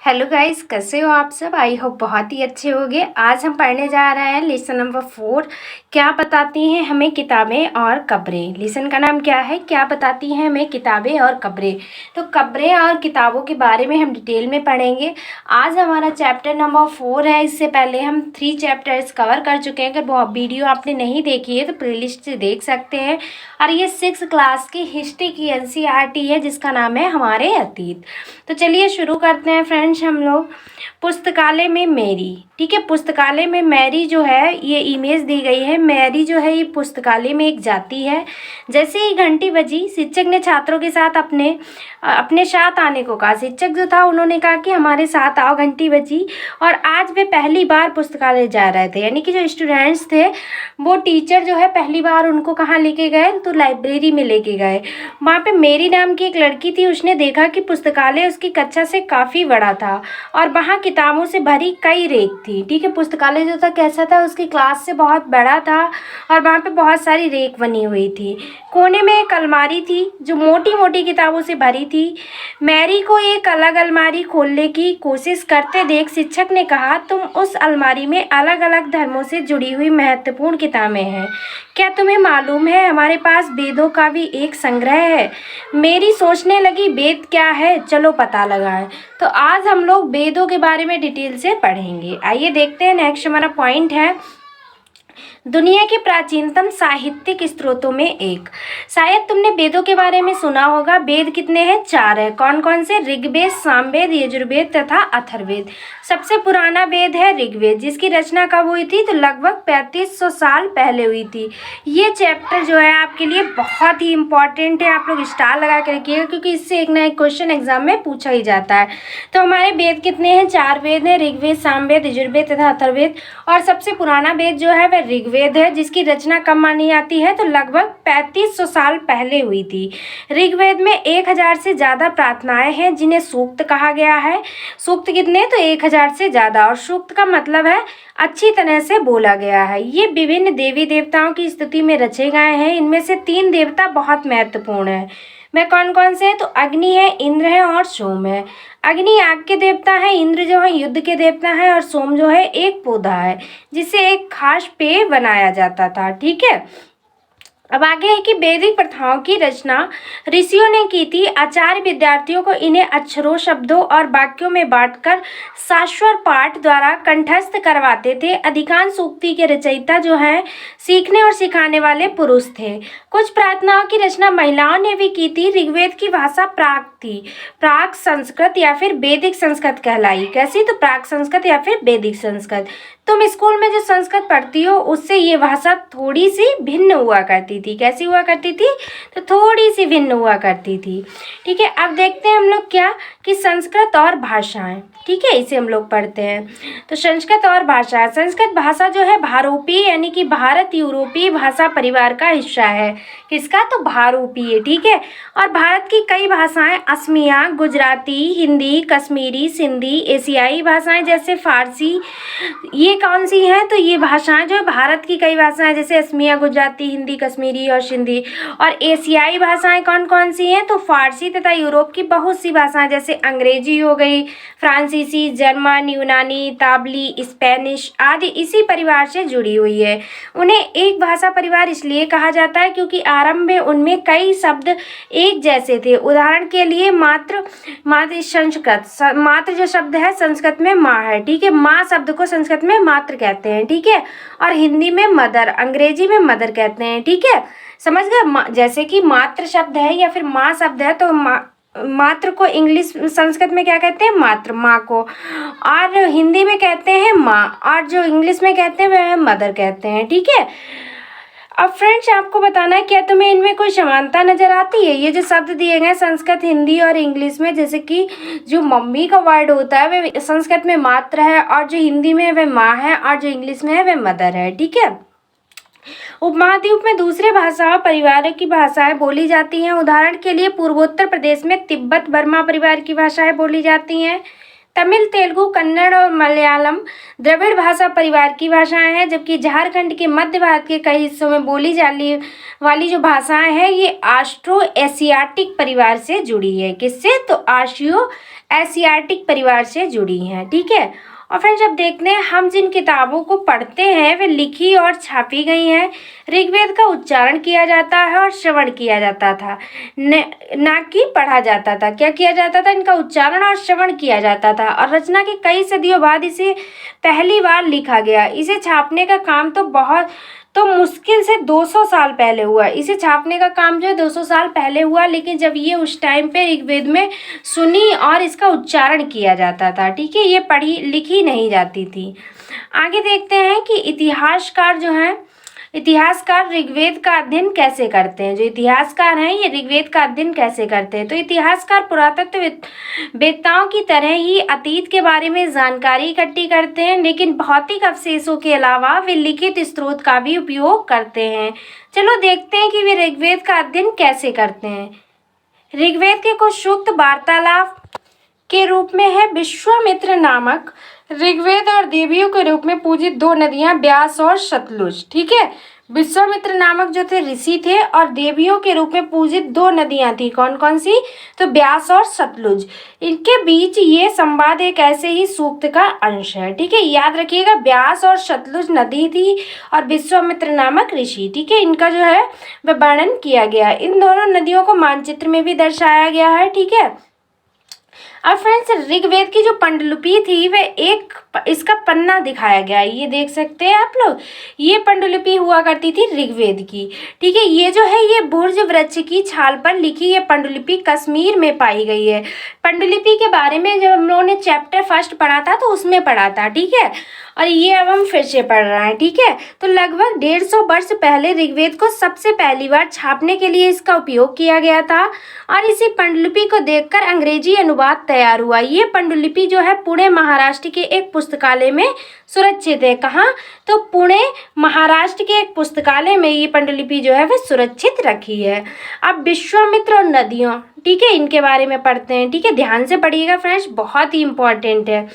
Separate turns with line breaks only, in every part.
Hello guys, कैसे हो आप सब। आई होप बहुत ही अच्छे होंगे। आज हम पढ़ने जा रहे हैं लेसन नंबर 4। क्या बताती हैं हमें किताबें और कब्रें। लेसन का नाम क्या है, क्या बताती हैं हमें किताबें और कब्रें। तो कब्रें और किताबों के बारे में हम डिटेल में पढ़ेंगे। आज हमारा चैप्टर नंबर 4 है। इससे पहले हम 3 चैप्टर्स कवर कर चुके हैं। अगर वो वीडियो आपने नहीं देखी है तो प्लेलिस्ट से देख सकते हैं। और ये 6 क्लास की हिस्ट्री की NCERT है जिसका नाम है हमारे अतीत। तो चलिए शुरू करते हैं फ्रेंड्स हम लोग। पुस्तकालय में मैरी, ठीक है। पुस्तकालय में मैरी जो है, ये इमेज दी गई है। मैरी जो है ये पुस्तकालय में एक जाति है। जैसे ही घंटी बजी, शिक्षक ने छात्रों के साथ अपने साथ आने को कहा। शिक्षक जो था उन्होंने कहा कि हमारे साथ आओ, घंटी बजी। और आज वे पहली बार पुस्तकालय जा रहे थे, यानी कि जो स्टूडेंट्स थे वो टीचर जो है पहली बार उनको कहाँ लेके गए, तो लाइब्रेरी में लेके गए। वहाँ पे मेरी नाम की एक लड़की थी। उसने देखा कि पुस्तकालय उसकी कक्षा से काफ़ी बड़ा था और वहाँ किताबों से भरी कई रेक थी, ठीक है। पुस्तकालय जो था कैसा था, उसकी क्लास से बहुत बड़ा था और वहाँ पे बहुत सारी रेक बनी हुई थी। कोने में एक अलमारी थी जो मोटी मोटी किताबों से भरी थी। मैरी को एक अलग अलमारी खोलने की कोशिश करते देख शिक्षक ने कहा, तुम उस अलमारी में अलग अलग धर्मों से जुड़ी हुई महत्वपूर्ण किताबें हैं। क्या तुम्हें मालूम है हमारे पास वेदों का भी एक संग्रह है। मेरी सोचने लगी, वेद क्या है, चलो पता लगाएं। तो आज हम लोग वेदों के बारे में डिटेल से पढ़ेंगे। आइए देखते हैं। नेक्स्ट हमारा पॉइंट है दुनिया के प्राचीनतम साहित्यिक स्रोतों में एक। शायद तुमने वेदों के बारे में सुना होगा। वेद कितने हैं, 4 है। कौन कौन से, ऋग्वेद, सामवेद, यजुर्वेद तथा अथर्ववेद। सबसे पुराना वेद है ऋग्वेद, जिसकी रचना कब हुई थी, तो लगभग 3500 साल पहले हुई थी। ये चैप्टर जो है आपके लिए बहुत ही इंपॉर्टेंट है। आप लोग स्टार लगा के रखिएगा क्योंकि इससे एक ना एक क्वेश्चन एग्जाम में पूछा ही जाता है। तो हमारे वेद कितने हैं, 4 वेद हैं, ऋग्वेद, सामवेद, यजुर्वेद तथा अथर्ववेद। और सबसे पुराना वेद जो है वह ऋग्वेद है, जिसकी रचना कब मानी जाती है, तो लगभग 3500 साल पहले हुई थी। ऋग्वेद में 1000 से ज़्यादा प्रार्थनाएं हैं जिन्हें सूक्त कहा गया है। सूक्त कितने, तो 1000 से ज़्यादा। और सूक्त का मतलब है अच्छी तरह से बोला गया है। ये विभिन्न देवी देवताओं की स्तुति में रचे गए हैं। इनमें से 3 देवता बहुत महत्वपूर्ण है। वह कौन कौन से हैं, तो अग्नि है, इंद्र है और सोम है। अग्नि आग के देवता है, इंद्र जो है युद्ध के देवता है और सोम जो है एक पौधा है जिससे एक खास पेय बनाया जाता था, ठीक है। अब आगे है कि वैदिक प्रथाओं की रचना ऋषियों ने की थी। आचार्य विद्यार्थियों को इन्हें अक्षरों, शब्दों और वाक्यों में बांटकर शाश्वत पाठ द्वारा कंठस्थ करवाते थे। अधिकांश सूक्ति के रचयिता जो हैं सीखने और सिखाने वाले पुरुष थे। कुछ प्रार्थनाओं की रचना महिलाओं ने भी की थी। ऋग्वेद की भाषा प्राक थी। प्राक संस्कृत या फिर वैदिक संस्कृत कहलाई। कैसी, तो प्राक संस्कृत या फिर वैदिक संस्कृत। तुम स्कूल में जो संस्कृत पढ़ती हो उससे ये भाषा थोड़ी सी भिन्न हुआ करती थी। कैसी हुआ करती थी, तो थोड़ी सी भिन्न हुआ करती थी, ठीक है। अब देखते हैं हम लोग क्या कि संस्कृत और भाषाएं, ठीक है, इसे हम लोग पढ़ते हैं। तो संस्कृत और भाषा, संस्कृत भाषा जो है भारोपीय यानी कि भारत यूरोपीय भाषा परिवार का हिस्सा है। किसका, तो भारोपीय, ठीक है। और भारत की कई भाषाएं असमिया, गुजराती, हिंदी, कश्मीरी, सिंधी, एशियाई भाषाएं जैसे फारसी, ये कौन सी हैं, तो ये भाषाएं जो है भारत की कई भाषाएं जैसे असमिया, गुजराती, हिंदी, कश्मीरी और सिंधी। और एशियाई भाषाएं कौन कौन सी हैं, तो फारसी तथा यूरोप की बहुत सी भाषाएं जैसे अंग्रेजी हो गई, फ्रांसीसी, जर्मन, यूनानी, ताबली, स्पेनिश आदि इसी परिवार से जुड़ी हुई है। उन्हें एक भाषा परिवार इसलिए कहा जाता है क्योंकि आरंभ में उनमें कई शब्द एक जैसे थे। उदाहरण के लिए मात्र संस्कृत, मात्र जो शब्द है संस्कृत में माँ है, ठीक है। माँ शब्द को संस्कृत में मात्र कहते हैं, ठीक है। और हिंदी में मदर, अंग्रेजी में मदर कहते हैं, ठीक है। समझ गए, जैसे कि मात्र शब्द है या फिर माँ शब्द है तो मात्र को इंग्लिश संस्कृत में क्या कहते हैं, मात्र, माँ को। और हिंदी में कहते हैं माँ, और जो इंग्लिश में कहते हैं वह मदर कहते हैं, ठीक है। अब फ्रेंड्स आपको बताना है क्या तुम्हें इनमें कोई समानता नजर आती है। ये जो शब्द दिए गए संस्कृत, हिंदी और इंग्लिश में, जैसे कि जो मम्मी का वर्ड होता है वह संस्कृत में मात्र है और जो हिंदी में है वह माँ है और जो इंग्लिश में है वह मदर है, ठीक है। उपमहाद्वीप में दूसरे भाषा परिवारों की भाषाएं बोली जाती हैं। उदाहरण के लिए पूर्वोत्तर प्रदेश में तिब्बत बर्मा परिवार की भाषाएं बोली जाती हैं। तमिल, तेलुगु, कन्नड़ और मलयालम द्रविड़ भाषा परिवार की भाषाएं हैं, जबकि झारखंड के मध्य भारत के कई हिस्सों में बोली जाने वाली जो भाषाएं हैं ये ऑस्ट्रो एशियाटिक परिवार से जुड़ी है। किससे? तो ऑस्ट्रो एशियाटिक परिवार से जुड़ी हैं। ठीक है। और फ्रेंड्स जब देखते हैं हम जिन किताबों को पढ़ते हैं वे लिखी और छापी गई हैं। ऋग्वेद का उच्चारण किया जाता है और श्रवण किया जाता था, ना कि पढ़ा जाता था। क्या किया जाता था? इनका उच्चारण और श्रवण किया जाता था। और रचना के कई सदियों बाद इसे पहली बार लिखा गया। इसे छापने का काम तो मुश्किल से 200 साल पहले हुआ। इसे छापने का काम जो है 200 साल पहले हुआ, लेकिन जब ये उस टाइम पे ऋग्वेद में सुनी और इसका उच्चारण किया जाता था। ठीक है, ये पढ़ी लिखी नहीं जाती थी। आगे देखते हैं कि इतिहासकार ऋग्वेद का अध्ययन कैसे करते हैं। जो इतिहासकार हैं ये ऋग्वेद का अध्ययन कैसे करते हैं? तो इतिहासकार पुरातत्व वेत्ताओं की तरह ही अतीत के बारे में जानकारी इकट्ठी करते हैं, लेकिन भौतिक अवशेषों के अलावा वे लिखित स्रोत का भी उपयोग करते हैं। चलो देखते हैं कि वे ऋग्वेद का अध्ययन कैसे करते हैं। ऋग्वेद के कुछ सूक्त वार्तालाप के रूप में है। विश्वामित्र नामक ऋग्वेद और देवियों के रूप में पूजित दो नदियां ब्यास और सतलुज। ठीक है, विश्वामित्र नामक जो थे ऋषि थे और देवियों के रूप में पूजित दो नदियां थी। कौन कौन सी? तो ब्यास और सतलुज। इनके बीच ये संवाद एक ऐसे ही सूक्त का अंश है। ठीक है, याद रखिएगा, ब्यास और सतलुज नदी थी और विश्वामित्र नामक ऋषि। ठीक है, इनका जो है वह वर्णन किया गया। इन दोनों नदियों को मानचित्र में भी दर्शाया गया है। ठीक है। अब फ्रेंड्स ऋग्वेद की जो पांडुलिपि थी वह इसका पन्ना दिखाया गया है। ये देख सकते हैं आप लोग, ये पांडुलिपि हुआ करती थी ऋग्वेद की। ठीक है, ये जो है ये भुर्ज वृक्ष की छाल पर लिखी ये पांडुलिपि कश्मीर में पाई गई है। पांडुलिपि के बारे में जब हम लोगों ने चैप्टर फर्स्ट पढ़ा था तो उसमें पढ़ा था। ठीक है, और ये अब हम फिर से पढ़ रहे हैं। ठीक है, तो लगभग 150 वर्ष पहले ऋग्वेद को सबसे पहली बार छापने के लिए इसका उपयोग किया गया था और इसी पांडुलिपि को देखकर अंग्रेजी अनुवाद तैयार हुआ। ये पांडुलिपि जो है पुणे महाराष्ट्र के एक पुस्तकालय में सुरक्षित है। कहाँ? तो पुणे महाराष्ट्र के एक पुस्तकालय में ये पांडुलिपि जो है वह सुरक्षित रखी है। अब विश्वामित्र और नदियों, ठीक है, इनके बारे में पढ़ते हैं। ठीक है, ध्यान से पढ़िएगा फ्रेंड्स, बहुत ही इंपॉर्टेंट है।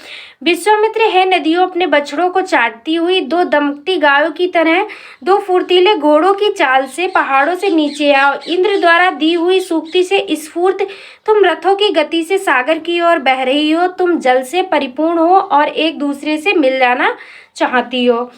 विश्वामित्र है नदियों अपने बछड़ों को चाटती हुई दो दमकती गायों की तरह, दो फुर्तीले घोड़ों की चाल से पहाड़ों से नीचे आओ। इंद्र द्वारा दी हुई सूक्ति से स्फूर्त तुम रथों की गति से सागर की ओर बह रही हो। तुम जल से परिपूर्ण हो और एक दूसरे से मिल जाना चाहती हो।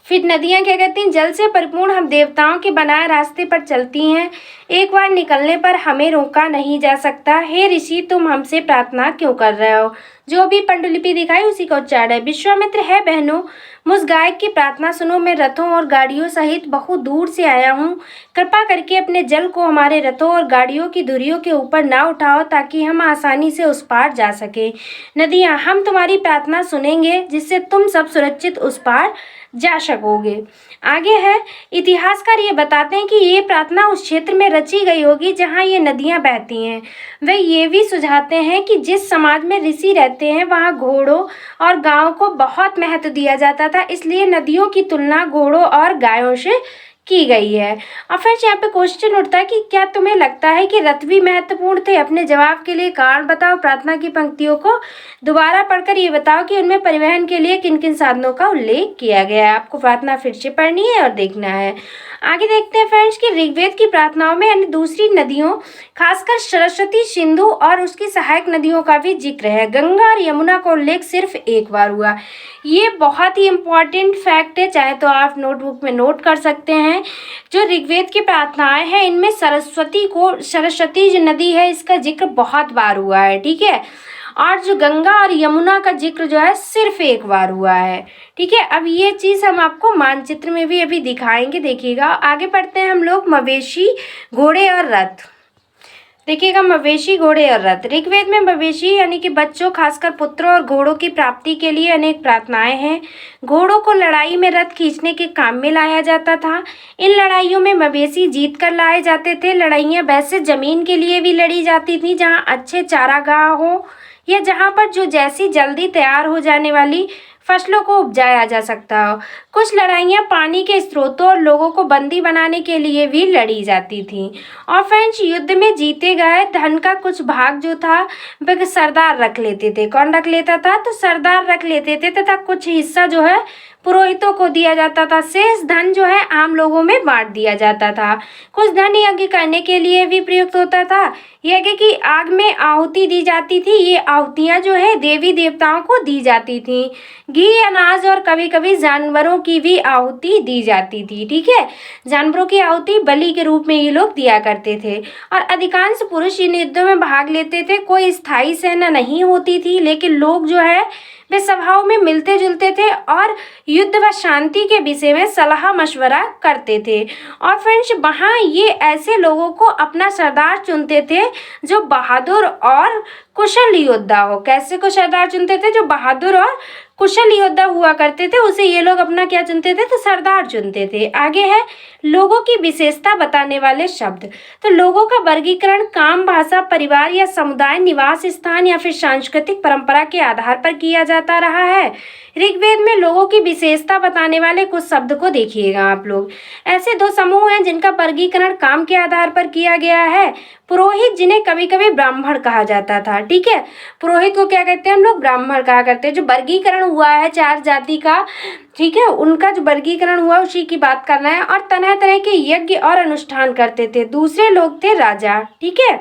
फिर नदियाँ क्या कहती हैं? जल से परिपूर्ण हम देवताओं के बनाए रास्ते पर चलती हैं। एक बार निकलने पर हमें रोका नहीं जा सकता। हे ऋषि, तुम हमसे प्रार्थना क्यों कर रहे हो? जो भी पांडुलिपि दिखाई उसी का उच्चारण है। विश्वामित्र है बहनों, मुझ गायक की प्रार्थना सुनो। मैं रथों और गाड़ियों सहित बहुत दूर से आया हूँ। कृपा करके अपने जल को हमारे रथों और गाड़ियों की धुरियों के ऊपर ना उठाओ ताकि हम आसानी से उस पार जा सके। नदियाँ, हम तुम्हारी प्रार्थना सुनेंगे जिससे तुम सब सुरक्षित उस पार जा सकोगे। आगे है, इतिहासकार ये बताते हैं कि ये प्रार्थना उस क्षेत्र में रची गई होगी जहाँ ये नदियाँ बहती हैं। वे ये भी सुझाते हैं कि जिस समाज में ऋषि रहते हैं वहाँ घोड़ों और गायों को बहुत महत्व दिया जाता था, इसलिए नदियों की तुलना घोड़ों और गायों से की गई है। और फिर यहाँ पे क्वेश्चन उठता है कि क्या तुम्हें लगता है कि रथ भी महत्वपूर्ण थे? अपने जवाब के लिए कारण बताओ। प्रार्थना की पंक्तियों को दोबारा पढ़कर ये बताओ कि उनमें परिवहन के लिए किन किन साधनों का उल्लेख किया गया है। आपको प्रार्थना फिर से पढ़नी है और देखना है। आगे देखते हैं फ्रेंड्स कि ऋग्वेद की प्रार्थनाओं में अन्य दूसरी नदियों, खासकर सरस्वती, सिंधु और उसकी सहायक नदियों का भी जिक्र है। गंगा और यमुना का उल्लेख सिर्फ एक बार हुआ। ये बहुत ही इम्पॉर्टेंट फैक्ट है, चाहे तो आप नोटबुक में नोट कर सकते हैं। जो ऋग्वेद की प्रार्थनाएं हैं इनमें सरस्वती जो नदी है इसका जिक्र बहुत बार हुआ है। ठीक है, और जो गंगा और यमुना का जिक्र जो है सिर्फ एक बार हुआ है। ठीक है, अब ये चीज़ हम आपको मानचित्र में भी अभी दिखाएंगे, देखिएगा। आगे पढ़ते हैं हम लोग मवेशी, घोड़े और रथ। देखिएगा, मवेशी, घोड़े और रथ। ऋग्वेद में मवेशी यानी कि बच्चों, खासकर पुत्रों और घोड़ों की प्राप्ति के लिए अनेक प्रार्थनाएं हैं। घोड़ों को लड़ाई में रथ खींचने के काम में लाया जाता था। इन लड़ाइयों में मवेशी जीत कर लाए जाते थे। लड़ाइयाँ वैसे जमीन के लिए भी लड़ी जाती थी जहाँ अच्छे चारागाह हो या जहाँ पर जो जैसी जल्दी तैयार हो जाने वाली फसलों को उपजाया जा सकता हो। कुछ लड़ाइयाँ पानी के स्रोतों और लोगों को बंदी बनाने के लिए भी लड़ी जाती थी। और फ्रेंड्स, युद्ध में जीते गए धन का कुछ भाग जो था वह सरदार रख लेते थे। कौन रख लेता था? तो सरदार रख लेते थे, तथा कुछ हिस्सा जो है पुरोहितों को दिया जाता था। शेष धन जो है आम लोगों में बांट दिया जाता था। कुछ धन यज्ञ करने के लिए भी प्रयुक्त होता था। यज्ञ की आग में आहुति दी जाती थी। ये आहुतियाँ जो है देवी देवताओं को दी जाती थी। घी, अनाज और कभी कभी जानवरों की भी आहुति दी जाती थी। ठीक है, जानवरों की आहुति बलि के रूप में ये लोग दिया करते थे। और अधिकांश पुरुष इन युद्धों में भाग लेते थे। कोई स्थायी सेना नहीं होती थी, लेकिन लोग जो है वे सभाओं में मिलते जुलते थे और युद्ध व शांति के विषय में सलाह मशवरा करते थे। और फ्रेंड्स, वहाँ ये ऐसे लोगों को अपना सरदार चुनते थे जो बहादुर और कुशल योद्धा हो। कैसे को सरदार चुनते थे? जो बहादुर और कुशल योद्धा हुआ करते थे, उसे ये लोग अपना क्या चुनते थे? तो सरदार चुनते थे। आगे है लोगों की विशेषता बताने वाले शब्द। तो लोगों का वर्गीकरण काम, भाषा, परिवार या समुदाय, निवास स्थान या फिर सांस्कृतिक परंपरा के आधार पर किया जाता रहा है। ऋग्वेद में लोगों की विशेषता बताने वाले कुछ शब्द को देखिएगा आप लोग। ऐसे दो समूह हैं जिनका वर्गीकरण काम के आधार पर किया गया है। पुरोहित, जिन्हें कभी कभी ब्राह्मण कहा जाता था। ठीक है, पुरोहित को क्या कहते हैं हम लोग? ब्राह्मण कहा करते हैं। जो वर्गीकरण हुआ है चार जाति का, ठीक है, उनका जो वर्गीकरण हुआ उसी की बात करना है। और तरह तरह के यज्ञ और अनुष्ठान करते थे। दूसरे लोग थे राजा। ठीक है,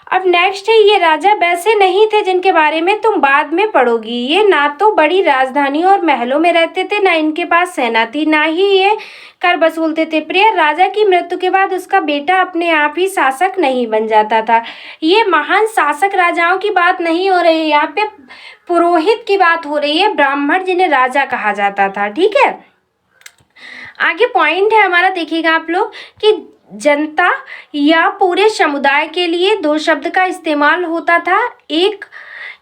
अब नेक्स्ट है, ये राजा वैसे नहीं थे जिनके बारे में तुम बाद में पढ़ोगी। ये ना तो बड़ी राजधानी और महलों में रहते थे, ना इनके पास सेना थी, ना ही ये कर वसूलते थे। प्रिय, राजा की मृत्यु के बाद उसका बेटा अपने आप ही शासक नहीं बन जाता था। ये महान शासक राजाओं की बात नहीं हो रही है, यहाँ पे पुरोहित की बात हो रही है, ब्राह्मण जिन्हें राजा कहा जाता था। ठीक है, आगे पॉइंट है हमारा, देखिएगा आप लोग कि जनता या पूरे समुदाय के लिए दो शब्द का इस्तेमाल होता था। एक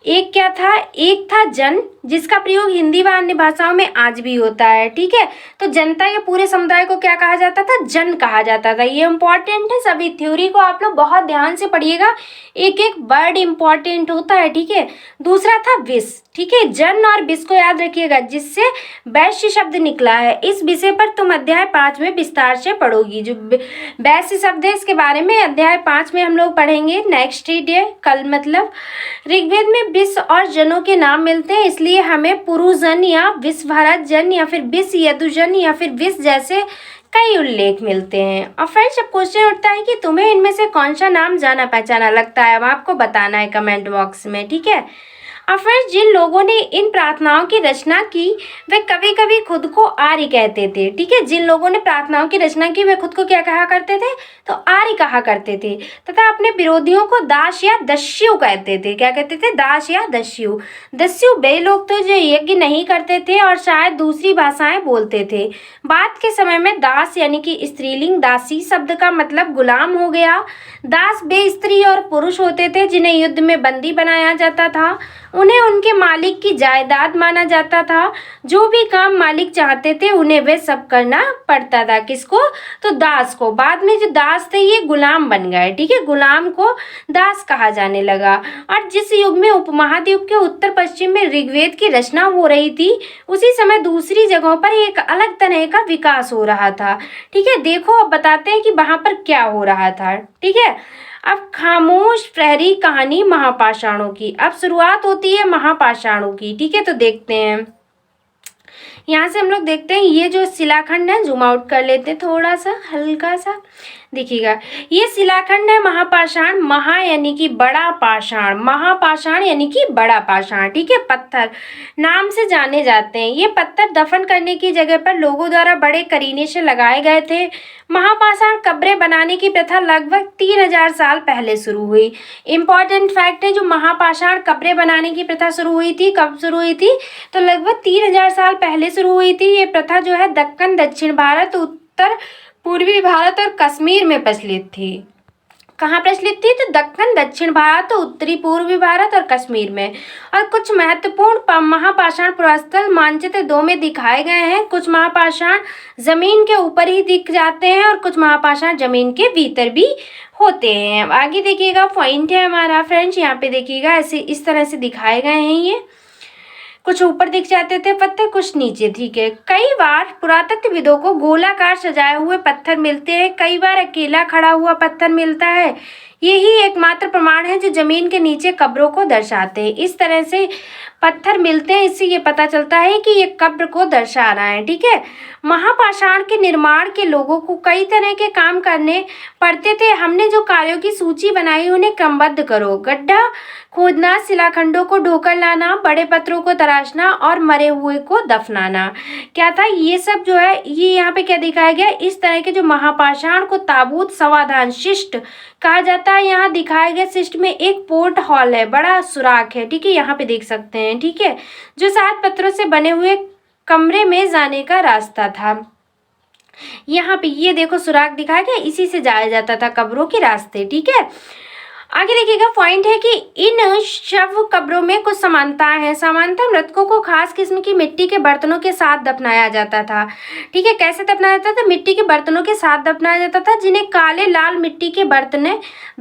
क्या था? एक था जन, जिसका प्रयोग हिंदी व अन्य भाषाओं में आज भी होता है। ठीक है, तो जनता या पूरे समुदाय को क्या कहा जाता था? जन कहा जाता था। ये इम्पोर्टेंट है, सभी थ्योरी को आप लोग बहुत ध्यान से पढ़िएगा, एक एक वर्ड इम्पोर्टेंट होता है। ठीक है, दूसरा था विष। ठीक है, जन और विष को याद रखिएगा, जिससे वैश्य शब्द निकला है। इस विषय पर तुम अध्याय 5 में विस्तार से पढ़ोगी। जो वैश्य शब्द है इसके बारे में अध्याय 5 में हम लोग पढ़ेंगे। नेक्स्ट डे कल, मतलब ऋग्वेद में विष और जनों के नाम मिलते हैं, इसलिए हमें पुरुजन या विषभरत जन या फिर विष यदुजन या फिर विष जैसे कई उल्लेख मिलते हैं। और फ्रेंड्स, अब क्वेश्चन उठता है कि तुम्हें इनमें से कौन सा नाम जाना पहचाना लगता है? अब आपको बताना है कमेंट बॉक्स में। ठीक है, और फ्रेंड्स, जिन लोगों ने इन प्रार्थनाओं की रचना की वे कभी कभी खुद को आर्य कहते थे। ठीक है, जिन लोगों ने प्रार्थनाओं की रचना की वे खुद को क्या कहा करते थे? तो आर्य कहा करते थे। तथा अपने विरोधियों को दास या दस्यु कहते थे। क्या कहते थे? दास या दस्यु। दस्यु वे लोग थे जो यज्ञ नहीं करते थे और शायद दूसरी भाषाएं बोलते थे। बाद के समय में दास यानी कि स्त्रीलिंग दासी शब्द का मतलब गुलाम हो गया। दास वे स्त्री और पुरुष होते थे जिन्हें युद्ध में बंदी बनाया जाता था। उन्हें उनके मालिक की जायदाद माना जाता था। जो भी काम मालिक चाहते थे उन्हें वे सब करना पड़ता था। किसको? तो दास को। बाद में जो दास थे ये गुलाम बन गए। ठीक है, गुलाम को दास कहा जाने लगा। और जिस युग में उपमहाद्वीप के उत्तर पश्चिम में ऋग्वेद की रचना हो रही थी, उसी समय दूसरी जगहों पर एक अलग तरह का विकास हो रहा था। ठीक है, देखो अब बताते हैं कि वहां पर क्या हो रहा था। ठीक है, अब खामोश प्रहरी कहानी महापाषाणों की। अब शुरुआत होती है महापाषाणों की। ठीक है, तो देखते हैं, यहाँ से हम लोग देखते हैं ये जो शिलाखंड है, जूम आउट कर लेते हैं थोड़ा सा, हल्का सा, देखिएगा ये शिलाखंड है महापाषाण। महा यानी कि बड़ा पाषाण, महापाषाण यानी कि बड़ा पाषाण। ठीक है, पत्थर नाम से जाने जाते हैं। ये पत्थर दफन करने की जगह पर लोगों द्वारा बड़े करीने से लगाए गए थे। महापाषाण कब्रें बनाने की प्रथा लगभग 3000 साल पहले शुरू हुई। इंपॉर्टेंट फैक्ट है, जो महापाषाण कब्रें बनाने की प्रथा शुरू हुई थी, कब शुरू हुई थी? तो लगभग 3000 साल पहले शुरू हुई थी। ये प्रथा जो है दक्कन, दक्षिण भारत, उत्तर पूर्वी भारत और कश्मीर में प्रचलित थी। कहाँ प्रचलित थी? तो दक्कन, दक्षिण भारत, उत्तरी पूर्वी भारत और कश्मीर में। और कुछ महत्वपूर्ण महापाषाण पुरास्थल मानचित्र 2 में दिखाए गए हैं। कुछ महापाषाण जमीन के ऊपर ही दिख जाते हैं और कुछ महापाषाण जमीन के भीतर भी होते हैं। आगे देखिएगा, पॉइंट है हमारा फ्रेंड्स, यहाँ पे देखिएगा ऐसे इस तरह से दिखाए गए हैं। ये कुछ ऊपर दिख जाते थे पत्थर, कुछ नीचे। ठीक है, कई बार पुरातत्वविदों को गोलाकार सजाए हुए पत्थर मिलते हैं, कई बार अकेला खड़ा हुआ पत्थर मिलता है। यही एकमात्र प्रमाण है जो जमीन के नीचे कब्रों को दर्शाते हैं। इस तरह से पत्थर मिलते हैं, इससे ये पता चलता है कि ये कब्र को दर्शा रहा है। ठीक है, महापाषाण के निर्माण के लोगों को कई तरह के काम करने पड़ते थे। हमने जो कार्यों की सूची बनाई उन्हें क्रमबद्ध करो। गड्ढा खोदना, शिलाखंडों को ढोकर लाना, बड़े पत्थरों को तराशना और मरे हुए को दफनाना। क्या था ये सब जो है, ये यहाँ पे क्या दिखाया गया, इस तरह के जो महापाषाण को ताबूत समाधान शिष्ट कहा जाता है। यहाँ दिखाया गया शिष्ट में एक पोर्ट हॉल है, बड़ा सुराख है। ठीक है, यहाँ पे देख सकते हैं। ठीक है, जो 7 पत्थरों से बने हुए कमरे में जाने का रास्ता था। यहाँ पे ये देखो सुराख दिखाया गया, इसी से जाया जाता था कब्रों के रास्ते। ठीक है, आगे देखिएगा, पॉइंट है कि इन शव कब्रों में कुछ समानताएं हैं। सामान्यतः मृतकों को खास किस्म की मिट्टी के बर्तनों के साथ दफनाया जाता था। ठीक है, कैसे दफनाया जाता था? मिट्टी के बर्तनों के साथ दफनाया जाता था, जिन्हें काले लाल मिट्टी के बर्तन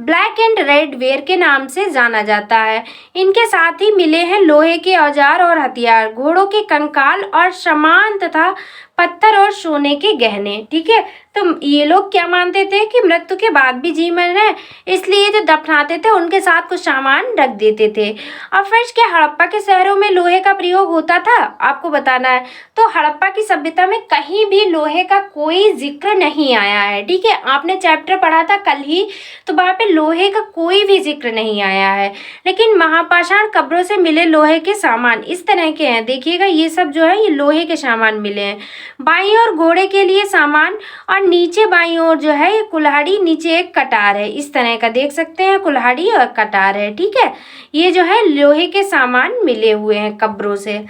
ब्लैक एंड रेड वेयर के नाम से जाना जाता है। इनके साथ ही मिले हैं लोहे के औजार और हथियार, घोड़ों के कंकाल और सामान तथा पत्थर और सोने के गहने। ठीक है, तो ये लोग क्या मानते थे कि मृत्यु के बाद भी जीवन है, इसलिए जो दफनाते थे उनके साथ कुछ सामान रख देते थे। अब फ्रेंड्स, क्या हड़प्पा के शहरों में लोहे का प्रयोग होता था? आपको बताना है। तो हड़प्पा की सभ्यता में कहीं भी लोहे का कोई जिक्र नहीं आया है। ठीक है, आपने चैप्टर पढ़ा था कल ही, तो वहाँ पे लोहे का कोई भी जिक्र नहीं आया है। लेकिन महापाषाण कब्रों से मिले लोहे के सामान इस तरह के हैं। देखिएगा, ये सब जो है ये लोहे के सामान मिले हैं। बाईं ओर घोड़े के लिए सामान, और नीचे बाईं ओर जो है ये कुल्हाड़ी, नीचे एक कटार है। इस तरह का देख सकते हैं, कुल्हाड़ी और कटार है। ठीक है, ये जो है लोहे के सामान मिले हुए हैं कब्रों से।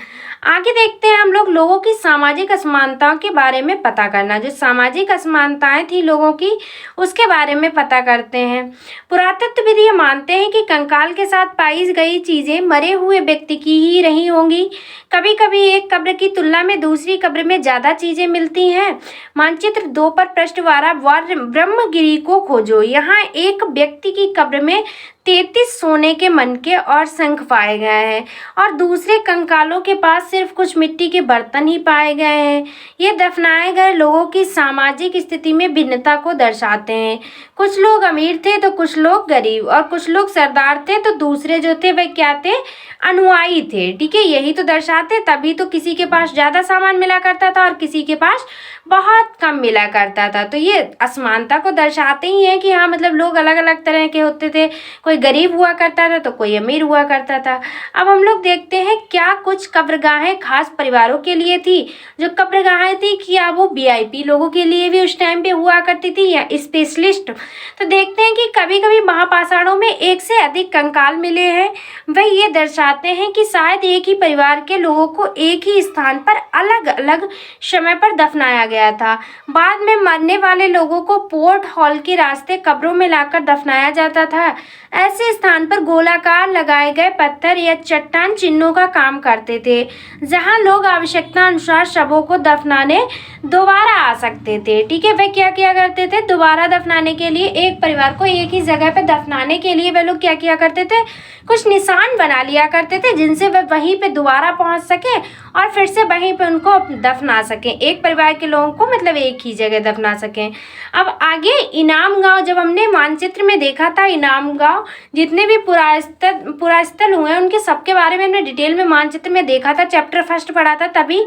आगे देखते हैं हम लोग लोगों की सामाजिक असमानताओं के बारे में पता करना। जो सामाजिक असमानताएं थी लोगों की, उसके बारे में पता करते हैं। पुरातत्वविद ये मानते हैं कि कंकाल के साथ पाई गई चीजें मरे हुए व्यक्ति की ही रही होंगी। कभी कभी एक कब्र की तुलना में दूसरी कब्र में ज्यादा चीजें मिलती हैं। मानचित्र 2 पर पृष्ठवारा ब्रह्मगिरी को खोजो। यहाँ एक व्यक्ति की कब्र में 33 सोने के मनके और शंख पाए गए हैं, और दूसरे कंकालों के पास सिर्फ कुछ मिट्टी के बर्तन ही पाए गए हैं। ये दफनाए गए लोगों की सामाजिक स्थिति में भिन्नता को दर्शाते हैं। कुछ लोग अमीर थे तो कुछ लोग गरीब, और कुछ लोग सरदार थे तो दूसरे जो थे वे क्या थे, अनुयायी थे। ठीक है, यही तो दर्शाते, तभी तो किसी के पास ज्यादा सामान मिला करता था और किसी के पास बहुत कम मिला करता था। तो ये असमानता को दर्शाते ही है कि हाँ, मतलब लोग अलग अलग तरह के होते थे, कोई गरीब हुआ करता था तो कोई अमीर हुआ करता था। अब हम लोग देखते हैं क्या कुछ कब्रगाहें खास परिवारों के लिए थी। जो कब्रगाहें थी, क्या वो वीआईपी लोगों के लिए भी उस टाइम पे हुआ करती थी या स्पेशलिस्ट? तो देखते हैं कि कभी कभी महापाषाणों में एक से अधिक कंकाल मिले हैं। वह ये दर्शाते हैं कि शायद एक ही परिवार के लोगों को एक ही स्थान पर अलग अलग समय पर दफनाया गया था। बाद में मरने वाले लोगों को पोर्ट हॉल के रास्ते कब्रों में लाकर दफनाया जाता था। ऐसे स्थान पर गोलाकार लगाए गए पत्थर या चट्टान चिन्हों का काम करते थे, जहां लोग आवश्यकता अनुसार शवों को दफनाने दोबारा आ सकते थे। ठीक है, वे क्या किया करते थे, दोबारा दफनाने के लिए, एक परिवार को एक ही जगह पर दफनाने के लिए वे लोग क्या किया करते थे, कुछ निशान बना लिया करते थे, जिनसे वे वहीं पे दोबारा पहुंच सके और फिर से वहीं पे उनको दफना सकें। एक परिवार के लोगों को मतलब एक ही जगह दफना सकें। अब आगे इनाम गांव, जब हमने मानचित्र में देखा था इनाम गांव, जितने भी पुरास्थल हुए हैं उनके सबके बारे में हमने डिटेल में मानचित्र में देखा था, चैप्टर फर्स्ट पढ़ा था तभी,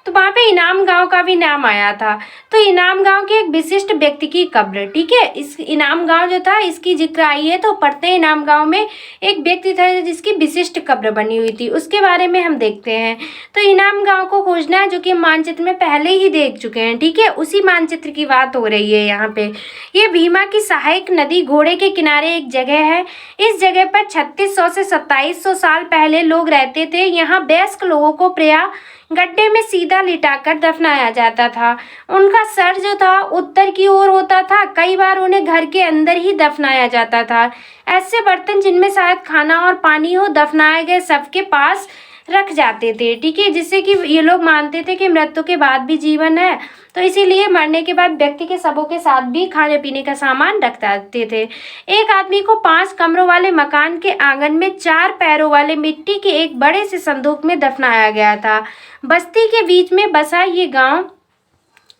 तो वहाँ पे इनाम गांव का भी नाम आया था। तो इनाम गांव के एक विशिष्ट व्यक्ति की कब्र, ठीक है, इस इनाम गांव जो था इसकी जिक्र आई है, तो पढ़ते हैं इनाम गांव में एक व्यक्ति था जिसकी विशिष्ट कब्र बनी हुई थी, उसके बारे में हम देखते हैं। तो इनाम गांव को खोजना है, जो कि मानचित्र में पहले ही देख चुके हैं। ठीक है, उसी मानचित्र की बात हो रही है यहाँ पे। ये भीमा की सहायक नदी घोड़े के किनारे एक जगह है। इस जगह पर 3600 से 2700 साल पहले लोग रहते थे। यहाँ वयस्क लोगों को प्रायः गड्ढे में सीधा लिटाकर दफनाया जाता था। उनका सर जो था उत्तर की ओर होता था। कई बार उन्हें घर के अंदर ही दफनाया जाता था। ऐसे बर्तन जिनमें शायद खाना और पानी हो, दफनाए गए सबके पास रख जाते थे, ठीक है, जिससे कि ये लोग मानते थे कि मृत्यु के बाद भी जीवन है, तो इसीलिए मरने के बाद व्यक्ति के शवों के साथ भी खाने पीने का सामान रख देते थे। एक आदमी को 5 कमरों वाले मकान के आंगन में 4 पैरों वाले मिट्टी के एक बड़े से संदूक में दफनाया गया था। बस्ती के बीच में बसा ये गांव,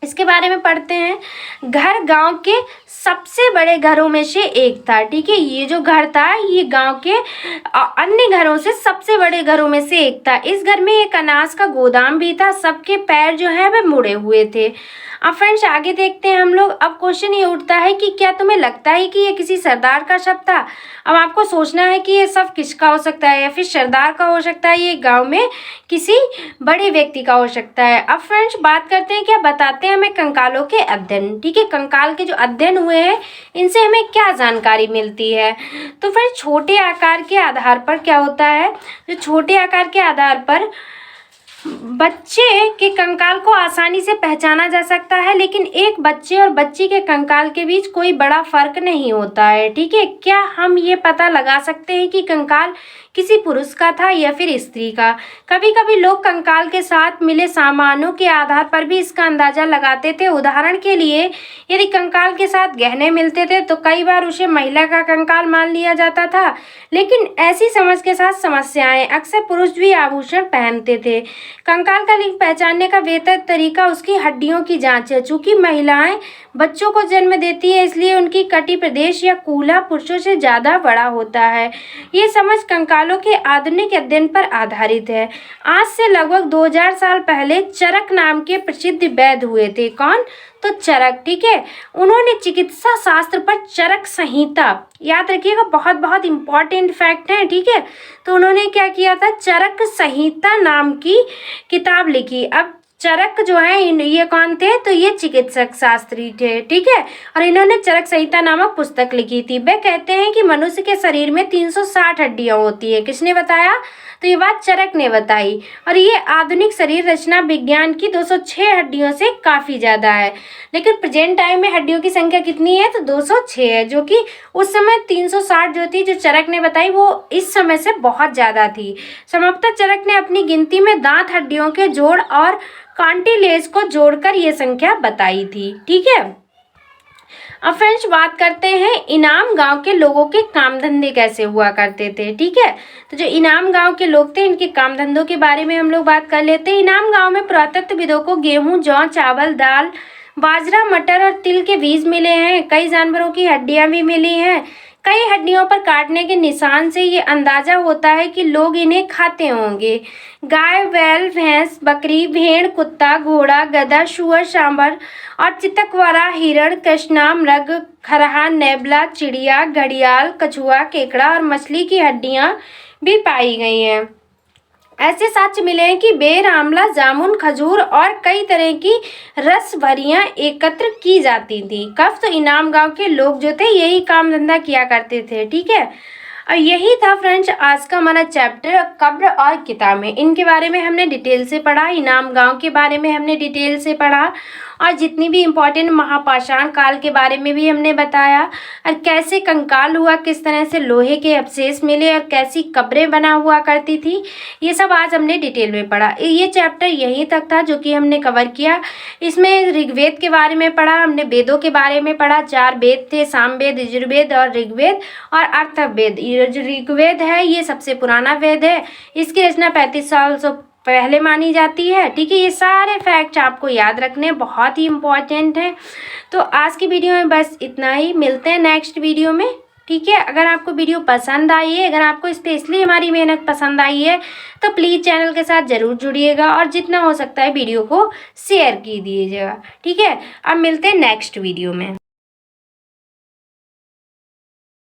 इसके बारे में पढ़ते हैं। घर गांव के सबसे बड़े घरों में से एक था, ठीक है, ये जो घर था ये गांव के अन्य घरों से सबसे बड़े घरों में से एक था। इस घर में एक अनाज का गोदाम भी था। सबके पैर जो है वे मुड़े हुए थे। अब फ्रेंड्स आगे देखते हैं हम लोग। अब क्वेश्चन ये उठता है कि क्या तुम्हें लगता है कि ये किसी सरदार का शव था? अब आपको सोचना है कि ये शव किसका हो सकता है, या फिर सरदार का हो सकता है, ये गांव में किसी बड़े व्यक्ति का हो सकता है। अब फ्रेंड्स बात करते हैं, क्या बताते हैं हमें कंकालों के अध्ययन, ठीक है, कंकाल के जो अध्ययन हुए हैं इनसे हमें क्या जानकारी मिलती है। तो फ्रेंड्स छोटे आकार के आधार पर क्या होता है, जो छोटे आकार के आधार पर बच्चे के कंकाल को आसानी से पहचाना जा सकता है, लेकिन एक बच्चे और बच्ची के कंकाल के बीच कोई बड़ा फर्क नहीं होता है, ठीक है। क्या हम ये पता लगा सकते हैं कि कंकाल किसी पुरुष का था या फिर स्त्री का? कभी कभी लोग कंकाल के साथ मिले सामानों के आधार पर भी इसका अंदाजा लगाते थे। उदाहरण के लिए यदि कंकाल के साथ गहने मिलते थे तो कई बार उसे महिला का कंकाल मान लिया जाता था, लेकिन ऐसी समझ के साथ समस्याएं, अक्सर पुरुष भी आभूषण पहनते थे। कंकाल का लिंग पहचानने का बेहतर तरीका उसकी हड्डियों की जांच है। चूंकि महिलाएं बच्चों को जन्म देती है, इसलिए उनकी कटी प्रदेश या कूल्हा पुरुषों से ज़्यादा बड़ा होता है। ये समझ कंकालों के आधुनिक अध्ययन पर आधारित है। आज से लगभग 2000 साल पहले चरक नाम के प्रसिद्ध वैद्य हुए थे। कौन? तो चरक, ठीक है। उन्होंने चिकित्सा शास्त्र पर चरक संहिता, याद रखिएगा, बहुत बहुत इंपॉर्टेंट फैक्ट है, ठीक है। तो उन्होंने क्या किया था, चरक संहिता नाम की किताब लिखी। अब चरक जो है ये कौन थे, तो ये चिकित्सक शास्त्री थे, ठीक है, और इन्होंने चरक संहिता नामक पुस्तक लिखी थी। वे कहते हैं कि मनुष्य के शरीर में 360 हड्डियां होती है। किसने बताया? तो ये बात चरक ने बताई। और ये आधुनिक शरीर रचना विज्ञान की 206 हड्डियों से काफ़ी ज़्यादा है, लेकिन प्रेजेंट टाइम में हड्डियों की संख्या कितनी है, तो 206 है, जो कि उस समय 360 जो थी, जो चरक ने बताई, वो इस समय से बहुत ज़्यादा थी। संभवतः चरक ने अपनी गिनती में दांत हड्डियों के जोड़ और कार्टिलेज को जोड़कर ये संख्या बताई थी, ठीक है। अब फ्रेंड्स बात करते हैं इनाम गांव के लोगों के काम धंधे कैसे हुआ करते थे, ठीक है। तो जो इनाम गांव के लोग थे इनके काम धंधों के बारे में हम लोग बात कर लेते हैं। इनाम गांव में पुरातत्वविदों को गेहूं, जौ, चावल, दाल, बाजरा, मटर और तिल के बीज मिले हैं। कई जानवरों की हड्डियां भी मिली हैं। कई हड्डियों पर काटने के निशान से ये अंदाजा होता है कि लोग इन्हें खाते होंगे। गाय, बैल, भैंस, बकरी, भेड़, कुत्ता, घोड़ा, गधा, सुअर, सांभर और चितकबरा, हिरण, कृष्णा, मृग, खरहा, नेबला, चिड़िया, घड़ियाल, कछुआ, केकड़ा और मछली की हड्डियां भी पाई गई हैं। ऐसे साक्ष्य मिले हैं कि बेर, आंवला, जामुन, खजूर और कई तरह की रस भरियां एकत्र की जाती थी। कब? तो इनाम गांव के लोग जो थे यही काम धंधा किया करते थे, ठीक है। और यही था फ्रेंड्स आज का हमारा चैप्टर कब्र और किताबें। इनके बारे में हमने डिटेल से पढ़ा, इनाम गांव के बारे में हमने डिटेल से पढ़ा, और जितनी भी इम्पोर्टेंट महापाषाण काल के बारे में भी हमने बताया, और कैसे कंकाल हुआ, किस तरह से लोहे के अवशेष मिले और कैसी कब्रें बना हुआ करती थी, ये सब आज हमने डिटेल में पढ़ा। ये चैप्टर यहीं तक था जो कि हमने कवर किया। इसमें ऋग्वेद के बारे में पढ़ा, हमने वेदों के बारे में पढ़ा। 4 वेद थे, सामवेद, यजुर्वेद और ऋग्वेद और अथर्ववेद। ये जो ऋग्वेद है ये सबसे पुराना वेद है, इसकी रचना 35 साल से पहले मानी जाती है, ठीक है। ये सारे फैक्ट्स आपको याद रखने बहुत ही इम्पोर्टेंट हैं। तो आज की वीडियो में बस इतना ही, मिलते हैं नेक्स्ट वीडियो में, ठीक है। अगर आपको वीडियो पसंद आई है, अगर आपको स्पेशली हमारी मेहनत पसंद आई है, तो प्लीज़ चैनल के साथ ज़रूर जुड़िएगा और जितना हो सकता है वीडियो को शेयर की दीजिएगा, ठीक है। अब मिलते हैं नेक्स्ट वीडियो में।